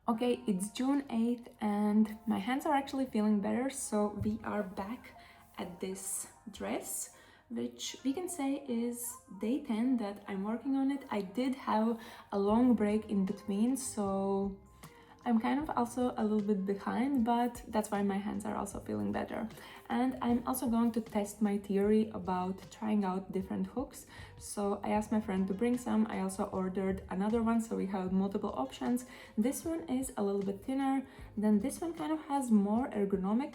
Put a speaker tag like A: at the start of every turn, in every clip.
A: Okay, it's June 8th and my hands are actually feeling better, so we are back at this dress, which we can say is day 10 that I'm working on it. I did have a long break in between, so I'm kind of also a little bit behind, but that's why my hands are also feeling better. And I'm also going to test my theory about trying out different hooks. So I asked my friend to bring some. I also ordered another one, so we have multiple options. This one is a little bit thinner, then this one kind of has more ergonomic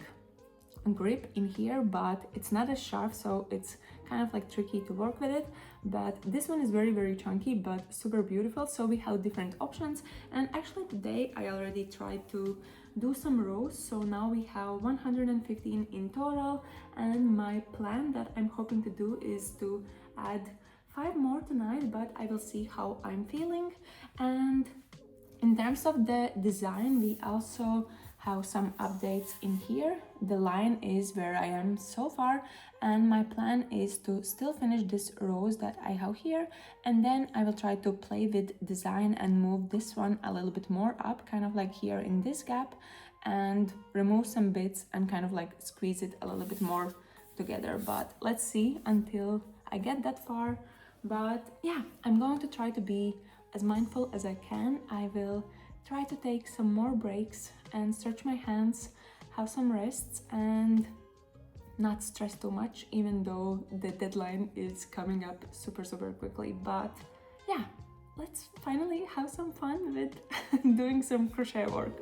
A: grip in here, but it's not as sharp, so it's kind of like tricky to work with it. But this one is very chunky but super beautiful, so we have different options. And actually today I already tried to do some rows, so now we have 115 in total, and my plan that I'm hoping to do is to add 5 more tonight, but I will see how I'm feeling. And in terms of the design, we also have some updates in here. The line is where I am so far, and my plan is to still finish this rose that I have here, and then I will try to play with design and move this one a little bit more up, kind of like here in this gap, and remove some bits and kind of like squeeze it a little bit more together. But let's see until I get that far. But yeah, I'm going to try to be as mindful as I can. I will try to take some more breaks and stretch my hands, have some rests, and not stress too much, even though the deadline is coming up super quickly. But yeah, let's finally have some fun with doing some crochet work.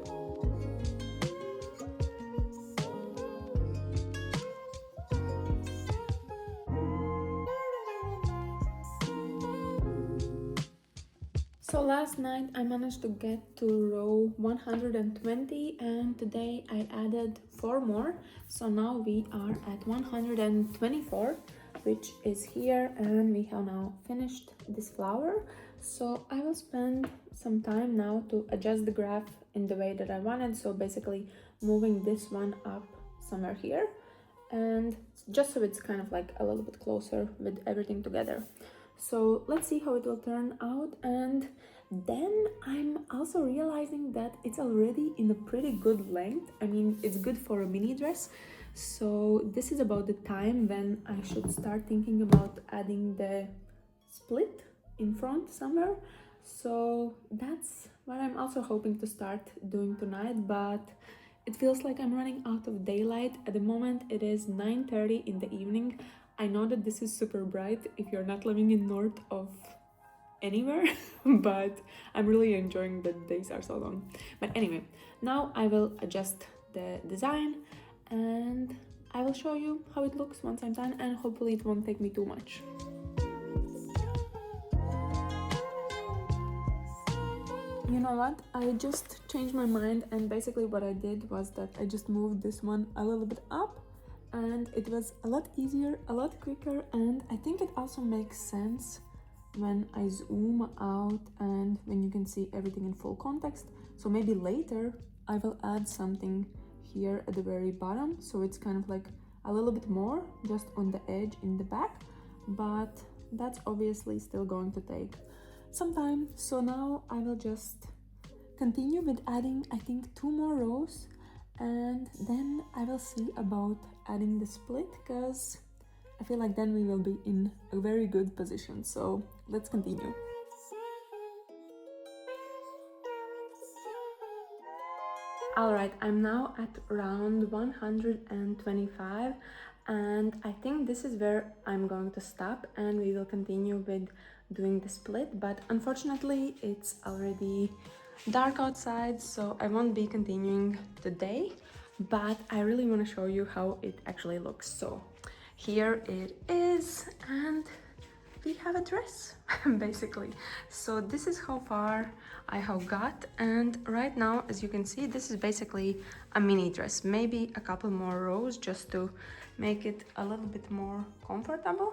A: So last night I managed to get to row 120, and today I added 4 more. So now we are at 124, which is here, and we have now finished this flower. So I will spend some time now to adjust the graph in the way that I wanted. So basically moving this one up somewhere here, and just so it's kind of like a little bit closer with everything together. So let's see how it will turn out. And then I'm also realizing that it's already in a pretty good length. I mean, it's good for a mini dress. So this is about the time when I should start thinking about adding the split in front somewhere. So that's what I'm also hoping to start doing tonight, but it feels like I'm running out of daylight. At the moment it is 9:30 in the evening. I know that this is super bright if you're not living in north of anywhere, but I'm really enjoying that days are so long. But anyway, now I will adjust the design and I will show you how it looks once I'm done, and hopefully it won't take me too much. You know what? I just changed my mind, and basically what I did was that I just moved this one a little bit up, and it was a lot easier, a lot quicker, and I think it also makes sense when I zoom out and when you can see everything in full context. So maybe later I will add something here at the very bottom, so it's kind of like a little bit more just on the edge in the back, but that's obviously still going to take some time. So now I will just continue with adding, I think, 2 more rows, and then I will see about adding the split, because I feel like then we will be in a very good position. So let's continue. Alright, I'm now at round 125, and I think this is where I'm going to stop, and we will continue with doing the split. But unfortunately it's already dark outside, so I won't be continuing today, but I really want to show you how it actually looks. So here it is, and we have a dress basically. So this is how far I have got, and right now, as you can see, this is basically a mini dress, maybe a couple more rows just to make it a little bit more comfortable,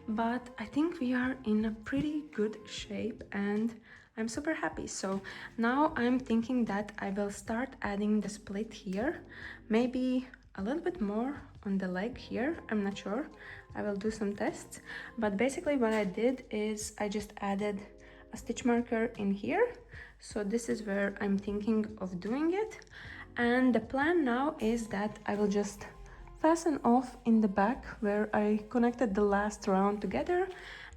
A: but I think we are in a pretty good shape and I'm super happy. So now I'm thinking that I will start adding the split here, maybe a little bit more on the leg here, I'm not sure. I will do some tests, but basically what I did is I just added a stitch marker in here So this is where I'm thinking of doing it. And the plan now is that I will just fasten off in the back where I connected the last round together,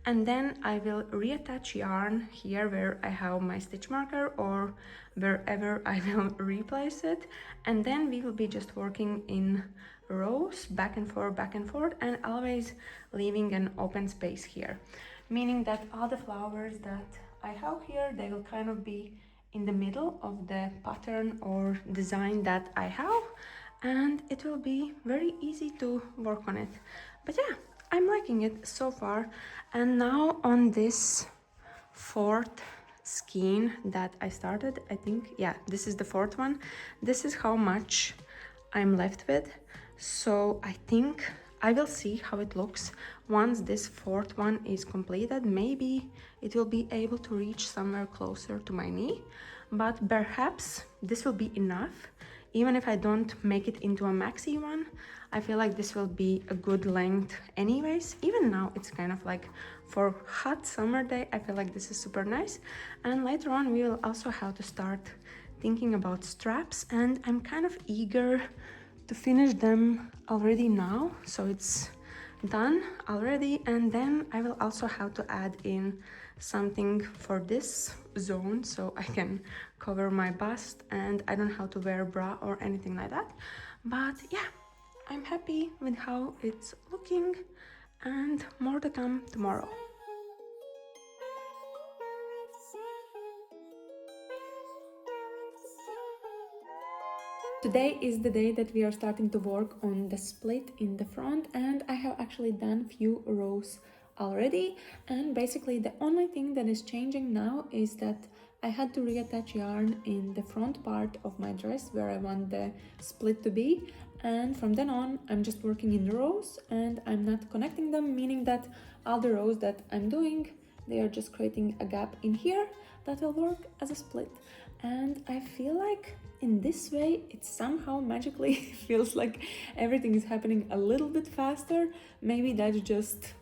A: and then I will reattach yarn here where I have my stitch marker or wherever I will replace it, and then we will be just working in rows back and forth, and always leaving an open space here, meaning that all the flowers that I have here, they will kind of be in the middle of the pattern or design that I have, and it will be very easy to work on it. But yeah, I'm liking it so far. And now on this fourth skein that I started, I think, yeah, this is the fourth one. This is how much I'm left with. So I think I will see how it looks once this fourth one is completed. Maybe it will be able to reach somewhere closer to my knee, but perhaps this will be enough. Even if I don't make it into a maxi one, I feel like this will be a good length anyways. Even now it's kind of like for hot summer day, I feel like this is super nice. And later on we will also have to start thinking about straps, and I'm kind of eager to finish them already now, so it's done already. And then I will also have to add in something for this zone so I can cover my bust and I don't have to wear a bra or anything like that. But yeah, I'm happy with how it's looking, and more to come tomorrow. Today is the day that we are starting to work on the split in the front, and I have actually done few rows already, and basically the only thing that is changing now is that I had to reattach yarn in the front part of my dress where I want the split to be, and from then on I'm just working in rows and I'm not connecting them, meaning that all the rows that I'm doing, they are just creating a gap in here that will work as a split. And I feel like in this way it somehow magically feels like everything is happening a little bit faster. Maybe that's just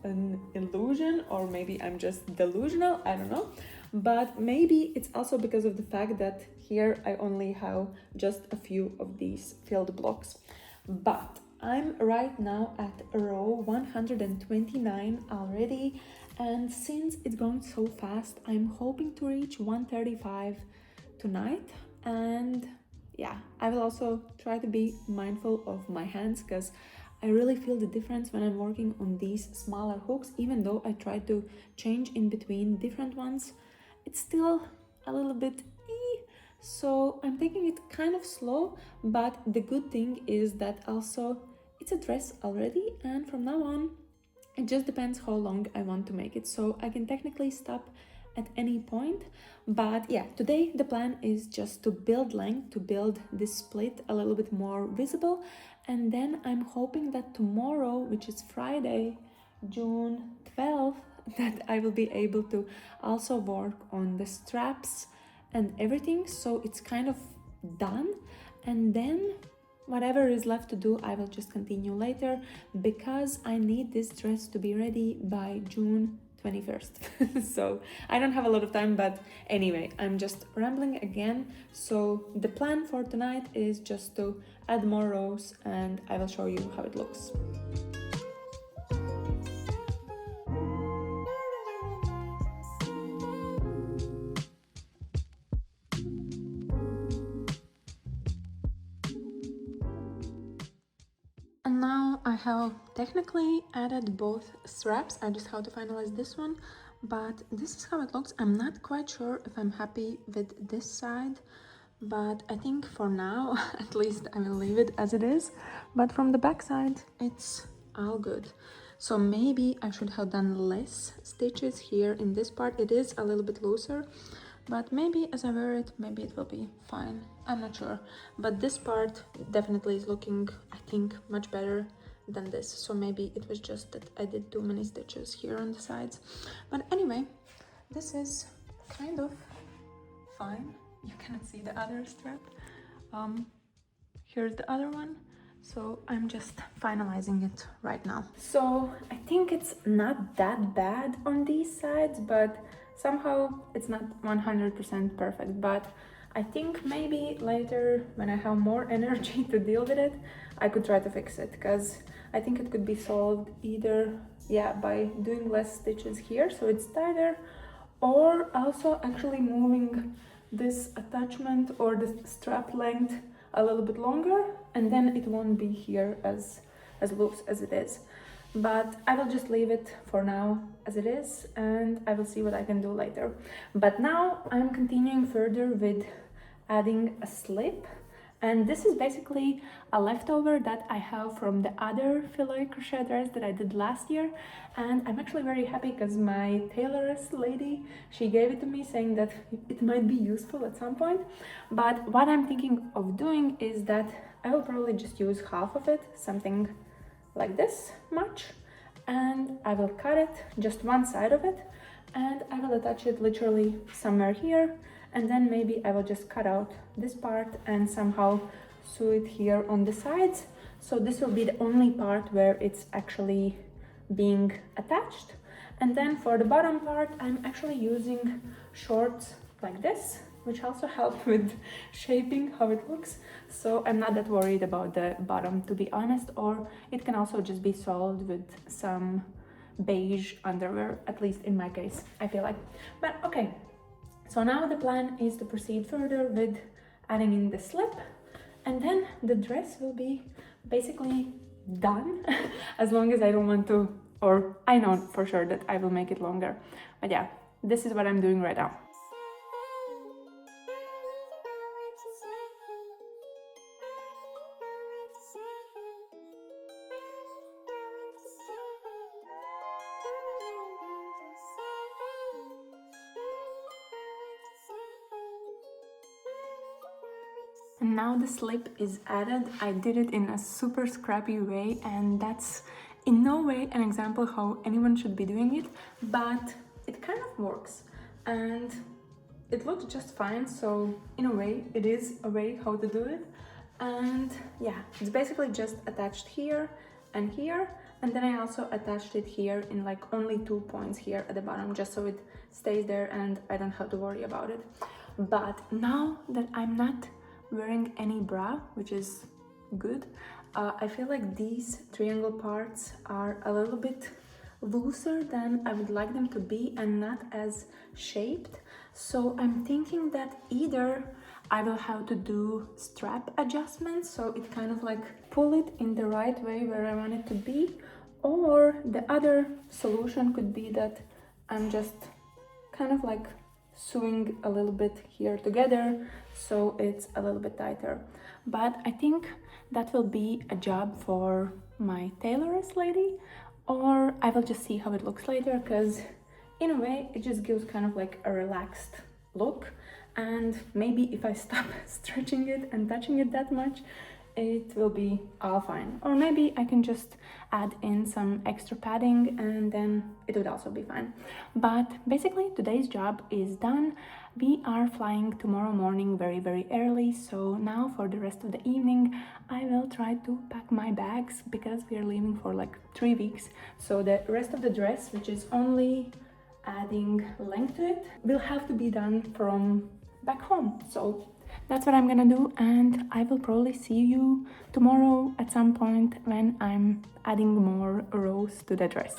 A: an illusion, or maybe I'm just delusional, I don't know. But maybe it's also because of the fact that here I only have just a few of these filled blocks. But I'm right now at row 129 already, and since it's going so fast, I'm hoping to reach 135 tonight. And yeah, I will also try to be mindful of my hands, because I really feel the difference when I'm working on these smaller hooks. Even though I try to change in between different ones, it's still a little bit so I'm taking it kind of slow. But the good thing is that also it's a dress already, and from now on it just depends how long I want to make it, so I can technically stop at any point. But yeah, today the plan is just to build length, to build this split a little bit more visible, and then I'm hoping that tomorrow, which is Friday, June 12th, that I will be able to also work on the straps and everything, so it's kind of done. And then whatever is left to do, I will just continue later, because I need this dress to be ready by June 21st. So I don't have a lot of time, but anyway, I'm just rambling again. So the plan for tonight is just to add more rows, and I will show you how it looks. And now I have technically added both straps. I just have to finalize this one, but this is how it looks. I'm not quite sure if I'm happy with this side, but I think for now, at least I will leave it as it is. But from the back side, it's all good. So maybe I should have done less stitches here in this part. It is a little bit looser, but maybe as I wear it, maybe it will be fine. I'm not sure. But this part definitely is looking, I think, much better than this. So maybe it was just that I did too many stitches here on the sides. But anyway, this is kind of fine. You cannot see the other strap. Here's the other one. So I'm just finalizing it right now. So I think it's not that bad on these sides, but somehow it's not 100% perfect, but I think maybe later when I have more energy to deal with it, I could try to fix it, because I think it could be solved either, yeah, by doing less stitches here so it's tighter, or also actually moving this attachment or the strap length a little bit longer, and then it won't be here as loose as it is. But I will just leave it for now as it is, and I will see what I can do later. But now I'm continuing further with adding a slip, and this is basically a leftover that I have from the other filet crochet dress that I did last year, and I'm actually very happy because my tailoress lady, she gave it to me saying that it might be useful at some point. But what I'm thinking of doing is that I will probably just use half of it, something like this much, and I will cut it, just one side of it, and I will attach it literally somewhere here, and then maybe I will just cut out this part and somehow sew it here on the sides. So this will be the only part where it's actually being attached. And then for the bottom part, I'm actually using shorts like this, which also help with shaping how it looks. So I'm not that worried about the bottom, to be honest, or it can also just be solved with some beige underwear, at least in my case, I feel like. But okay, so now the plan is to proceed further with adding in the slip, and then the dress will be basically done as long as I don't want to, or I know for sure that I will make it longer. But yeah, this is what I'm doing right now. And now the slip is added. I did it in a super scrappy way, and that's in no way an example how anyone should be doing it, but it kind of works and it looks just fine. So in a way it is a way how to do it. And yeah, it's basically just attached here and here, and then I also attached it here in like only 2 points here at the bottom, just so it stays there and I don't have to worry about it. But now that I'm not wearing any bra, which is good, I feel like these triangle parts are a little bit looser than I would like them to be and not as shaped. So I'm thinking that either I will have to do strap adjustments, so it kind of like pull it in the right way where I want it to be, or the other solution could be that I'm just kind of like sewing a little bit here together so it's a little bit tighter. But I think that will be a job for my tailoress lady, or I will just see how it looks later, because in a way it just gives kind of like a relaxed look, and maybe if I stop stretching it and touching it that much, it will be all fine. Or maybe I can just add in some extra padding and then it would also be fine. But basically today's job is done. We are flying tomorrow morning very early, so now for the rest of the evening I will try to pack my bags, because we are leaving for like 3 weeks. So the rest of the dress, which is only adding length to it, will have to be done from back home. So that's what I'm gonna do, and I will probably see you tomorrow at some point when I'm adding more rows to the dress.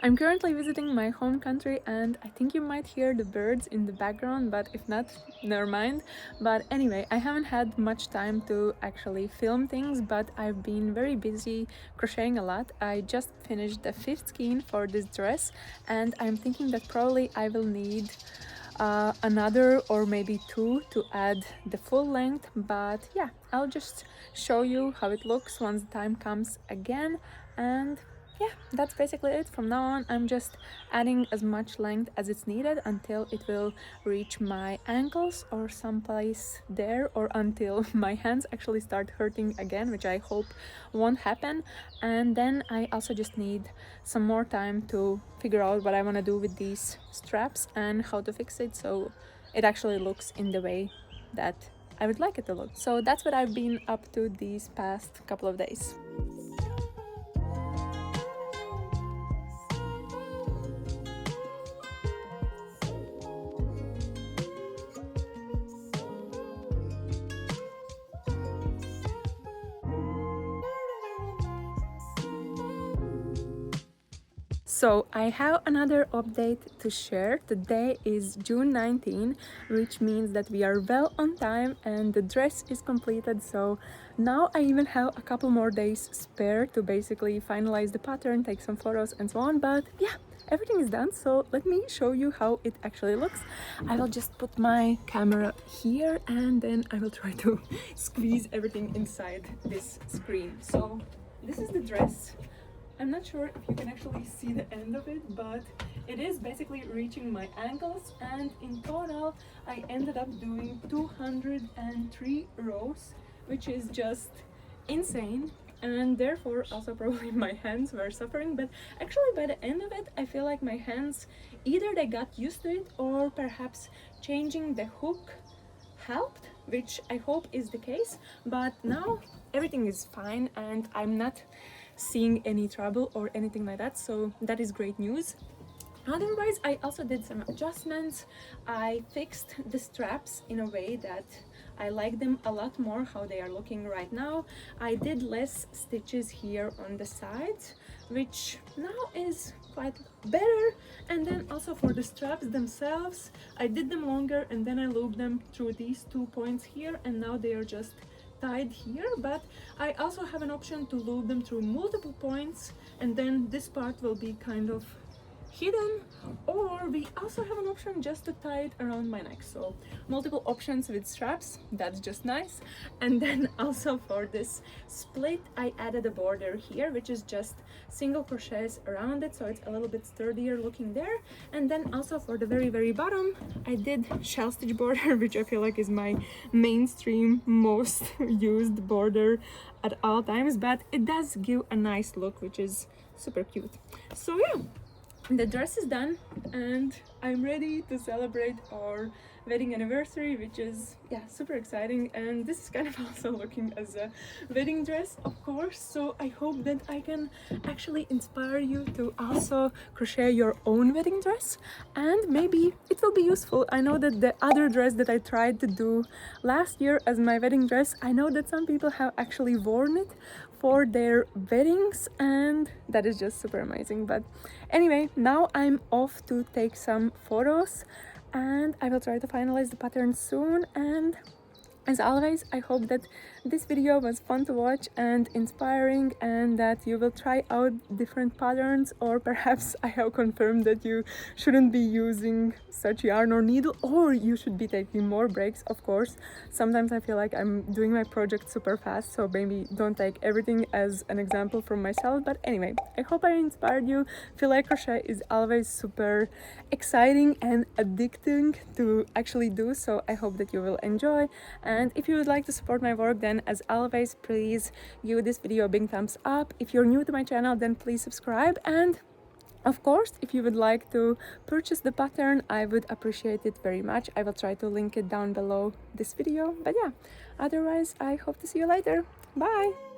A: I'm currently visiting my home country, and I think you might hear the birds in the background, but if not, never mind. But anyway, I haven't had much time to actually film things, but I've been very busy crocheting a lot. I just finished the 5th skein for this dress, and I'm thinking that probably I will need another or maybe 2 to add the full length. But yeah, I'll just show you how it looks once the time comes again. And yeah, that's basically it. From now on, I'm just adding as much length as it's needed until it will reach my ankles or someplace there, or until my hands actually start hurting again, which I hope won't happen. And then I also just need some more time to figure out what I want to do with these straps and how to fix it. So it actually looks in the way that I would like it to look. So that's what I've been up to these past couple of days. So I have another update to share. Today is June 19, which means that we are well on time and the dress is completed. So now I even have a couple more days spare to basically finalize the pattern, take some photos and so on. But yeah, everything is done. So let me show you how it actually looks. I will just put my camera here and then I will try to squeeze everything inside this screen. So this is the dress. I'm not sure if you can actually see the end of it, but it is basically reaching my ankles, and in total I ended up doing 203 rows, which is just insane, and therefore also probably my hands were suffering. But actually by the end of it I feel like my hands, either they got used to it or perhaps changing the hook helped, which I hope is the case. But now everything is fine and I'm not seeing any trouble or anything like that, so that is great news. Otherwise, I also did some adjustments. I fixed the straps in a way that I like them a lot more how they are looking right now. I did less stitches here on the sides, which now is quite better. And then also for the straps themselves, I did them longer and then I looped them through these 2 points here, and now they are just tied here. But I also have an option to loop them through multiple points, and then this part will be kind of hidden, or we also have an option just to tie it around my neck. So multiple options with straps, that's just nice. And then also for this split I added a border here, which is just single crochets around it, so it's a little bit sturdier looking there. And then also for the very bottom I did shell stitch border, which I feel like is my mainstream most used border at all times, but it does give a nice look, which is super cute. So yeah, the dress is done and I'm ready to celebrate our wedding anniversary, which is, yeah, super exciting. And this is kind of also looking as a wedding dress, of course, so I hope that I can actually inspire you to also crochet your own wedding dress, and maybe it will be useful. I know that the other dress that I tried to do last year as my wedding dress, I know that some people have actually worn it for their weddings, and that is just super amazing. But anyway, now I'm off to take some photos and I will try to finalize the pattern soon. And as always, I hope that this video was fun to watch and inspiring, and that you will try out different patterns, or perhaps I have confirmed that you shouldn't be using such yarn or needle, or you should be taking more breaks. Of course, sometimes I feel like I'm doing my project super fast, so maybe don't take everything as an example from myself. But anyway, I hope I inspired you. Filet crochet is always super exciting and addicting to actually do, so I hope that you will enjoy. And if you would like to support my work, then as always, please give this video a big thumbs up. If you're new to my channel, then please subscribe. And of course, if you would like to purchase the pattern, I would appreciate it very much. I will try to link it down below this video. But yeah, otherwise, I hope to see you later. Bye!